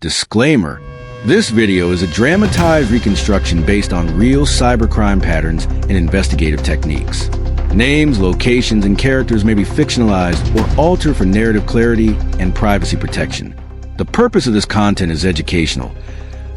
Disclaimer: this video is a dramatized reconstruction based on real cybercrime patterns and investigative techniques. Names, locations, and characters may be fictionalized or altered for narrative clarity and privacy protection. The purpose of this content is educational,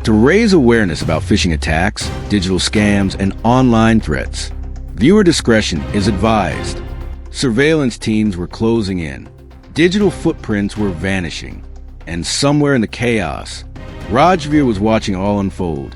to raise awareness about phishing attacks, digital scams, and online threats. Viewer discretion is advised. Surveillance teams were closing in. Digital footprints were vanishing. And somewhere in the chaos, Rajveer was watching all unfold.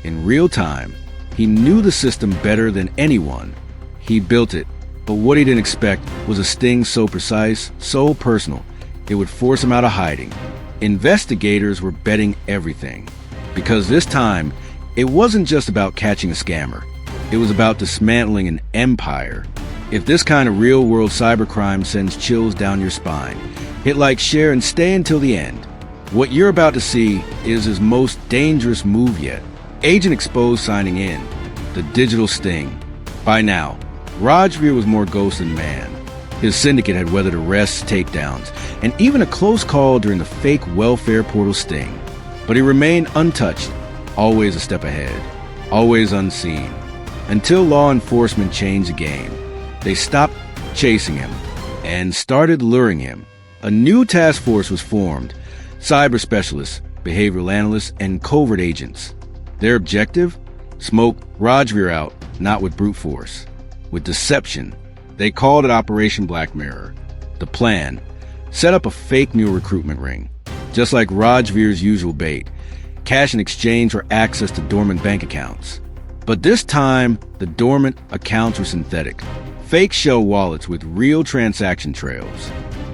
In real time, he knew the system better than anyone. He built it, but what he didn't expect was a sting so precise, so personal, it would force him out of hiding. Investigators were betting everything, because this time, it wasn't just about catching a scammer. It was about dismantling an empire. If this kind of real-world cybercrime sends chills down your spine, hit like, share, and stay until the end. What you're about to see is his most dangerous move yet. Agent Exposed signing in. The digital sting. By now, Rajveer was more ghost than man. His syndicate had weathered arrests, takedowns, and even a close call during the fake welfare portal sting. But he remained untouched, always a step ahead, always unseen. Until law enforcement changed the game. They stopped chasing him and started luring him. A new task force was formed: cyber specialists, behavioral analysts, and covert agents. Their objective? Smoke Rajveer out, not with brute force, with deception. They called it Operation Black Mirror. The plan: set up a fake new recruitment ring, just like Rajveer's usual bait, cash in exchange for access to dormant bank accounts. But this time, the dormant accounts were synthetic, fake shell wallets with real transaction trails.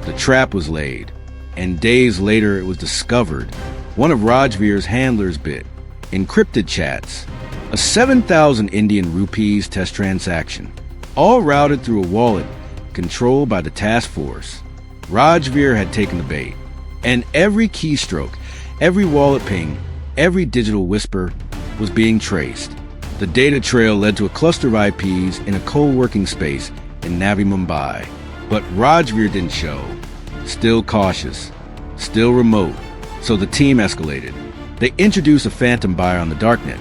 The trap was laid, and days later it was discovered. One of Rajveer's handlers bit encrypted chats, a 7,000 Indian rupees test transaction, all routed through a wallet controlled by the task force. Rajveer had taken the bait, and every keystroke, every wallet ping, every digital whisper was being traced. The data trail led to a cluster of IPs in a co-working space in Navi Mumbai. But Rajveer didn't show. Still cautious, still remote, so the team escalated. They introduced a phantom buyer on the darknet,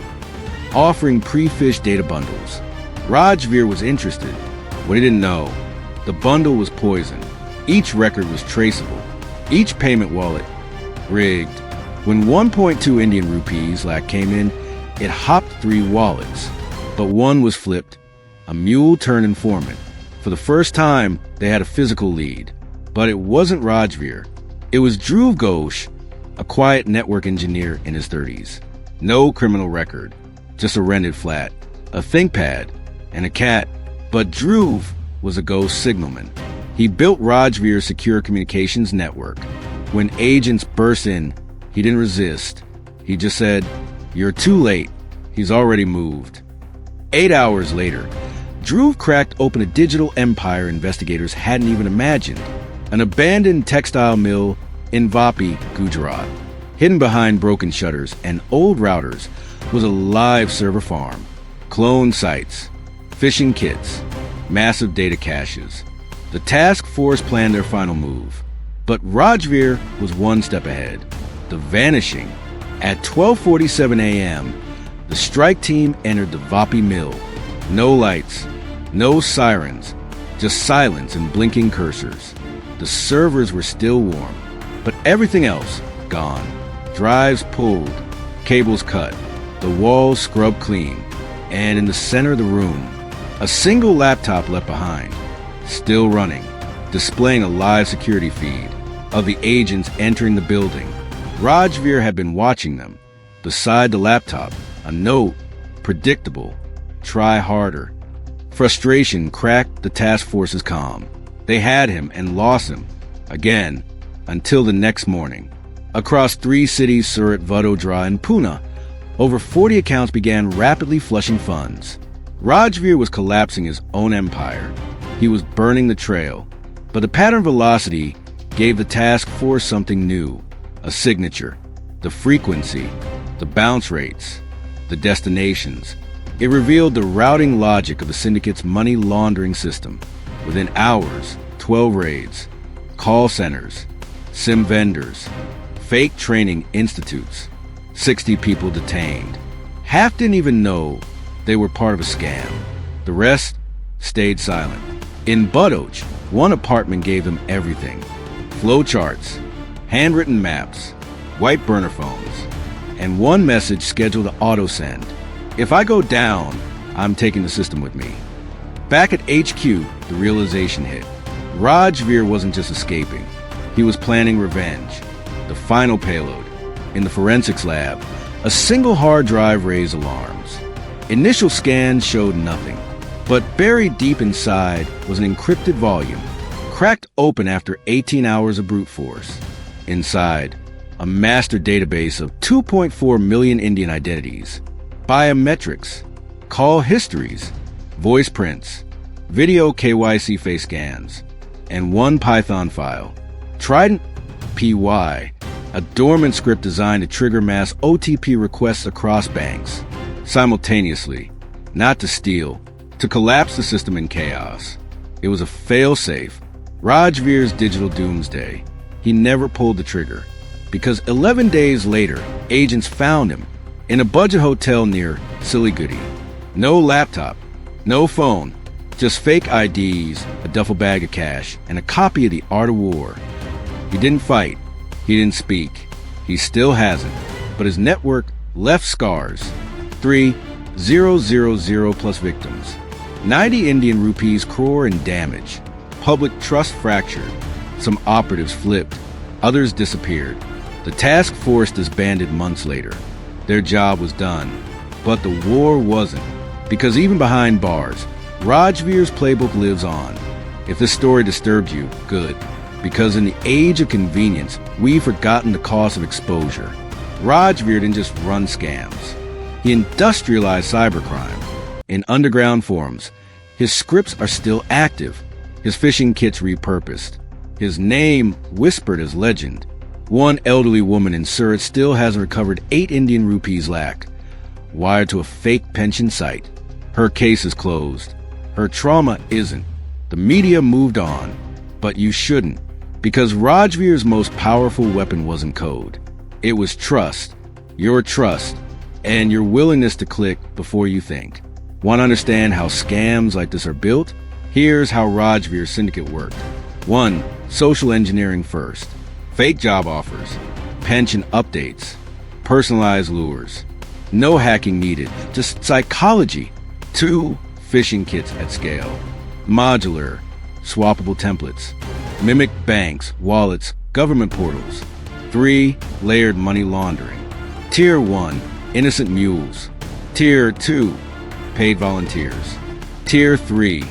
offering pre-fished data bundles. Rajveer was interested. What he didn't know, the bundle was poison. Each record was traceable, each payment wallet rigged. When 1.2 Indian rupees lakh came in, it hopped 3 wallets, but one was flipped. A mule turned informant. For the first time, they had a physical lead. But it wasn't Rajveer. It was Dhruv Ghosh, a quiet network engineer in his 30s. No criminal record, just a rented flat, a ThinkPad, and a cat. But Dhruv was a ghost signalman. He built Rajveer's secure communications network. When agents burst in, he didn't resist. He just said, "You're too late." He's already moved. 8 hours later, Dhruv cracked open a digital empire investigators hadn't even imagined. An abandoned textile mill in Vapi, Gujarat. Hidden behind broken shutters and old routers was a live server farm. Clone sites, phishing kits, massive data caches. The task force planned their final move. But Rajveer was one step ahead. The vanishing. At 12:47 a.m., the strike team entered the Vapi mill. No lights, no sirens, just silence and blinking cursors. The servers were still warm, but everything else gone. Drives pulled, cables cut, the walls scrubbed clean, and in the center of the room, a single laptop left behind, still running, displaying a live security feed of the agents entering the building. Rajveer had been watching them. Beside the laptop, a note, predictable: try harder. Frustration cracked the task force's calm. They had him and lost him, again, until the next morning. Across 3 cities, Surat, Vadodara, and Pune, over 40 accounts began rapidly flushing funds. Rajveer was collapsing his own empire. He was burning the trail. But the pattern velocity gave the task force something new, a signature, the frequency, the bounce rates, the destinations. It revealed the routing logic of the syndicate's money laundering system. Within hours, 12 raids, call centers, SIM vendors, Fake training institutes. 60 people detained. Half didn't even know they were part of a scam. The rest stayed silent. In Budoch, one apartment gave them everything. Flowcharts, handwritten maps, white burner phones, and one message scheduled to auto-send. If I go down, I'm taking the system with me. Back at HQ, the realization hit. Rajveer wasn't just escaping. He was planning revenge. The final payload. In the forensics lab, a single hard drive raised alarms. Initial scans showed nothing, but buried deep inside was an encrypted volume, cracked open after 18 hours of brute force. Inside, a master database of 2.4 million Indian identities, biometrics, call histories, voice prints, video KYC face scans, and one Python file, Trident PY, a dormant script designed to trigger mass OTP requests across banks, simultaneously, not to steal, to collapse the system in chaos. It was a fail-safe, Rajveer's digital doomsday. He never pulled the trigger, because 11 days later, agents found him in a budget hotel near Siliguri. No laptop, no phone, just fake IDs, a duffel bag of cash, and a copy of The Art of War. He didn't fight. He didn't speak. He still hasn't. But his network left scars. 3,000 plus victims. 90 Indian rupees crore in damage. Public trust fractured. Some operatives flipped. Others disappeared. The task force disbanded months later. Their job was done. But the war wasn't. Because even behind bars, Rajveer's playbook lives on. If this story disturbed you, good. Because in the age of convenience, we've forgotten the cost of exposure. Rajveer didn't just run scams. He industrialized cybercrime. In underground forums, his scripts are still active. His phishing kits repurposed. His name whispered as legend. One elderly woman in Surat still hasn't recovered 8 Indian rupees lakh, wired to a fake pension site. Her case is closed. Her trauma isn't. The media moved on. But you shouldn't. Because Rajveer's most powerful weapon wasn't code. It was trust. Your trust. And your willingness to click before you think. Want to understand how scams like this are built? Here's how Rajveer's syndicate worked. 1. Social engineering first. Fake job offers. Pension updates. Personalized lures. No hacking needed. Just psychology. 2. Phishing kits at scale. Modular. Swappable templates. Mimic banks, wallets, government portals. 3. Layered money laundering. Tier 1. Innocent mules. Tier 2. Paid volunteers. Tier 3.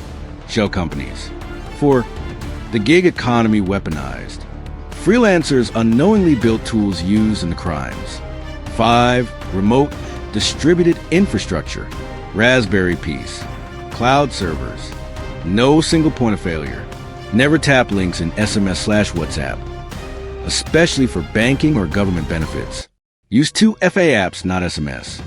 Shell companies. 4. The gig economy weaponized. Freelancers unknowingly built tools used in the crimes. 5. Remote, distributed infrastructure. Raspberry Pis. Cloud servers. No single point of failure. Never tap links in SMS/WhatsApp, especially for banking or government benefits. Use 2 FA apps, not SMS.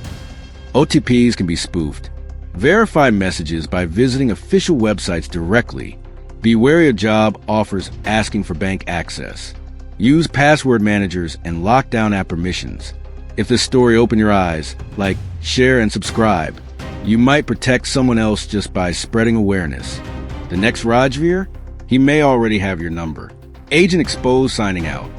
OTPs can be spoofed. Verify messages by visiting official websites directly. Be wary of job offers asking for bank access. Use password managers and lock down app permissions. If this story opened your eyes, like, share, and subscribe. You might protect someone else just by spreading awareness. The next Rajveer? He may already have your number. Agent Exposed signing out.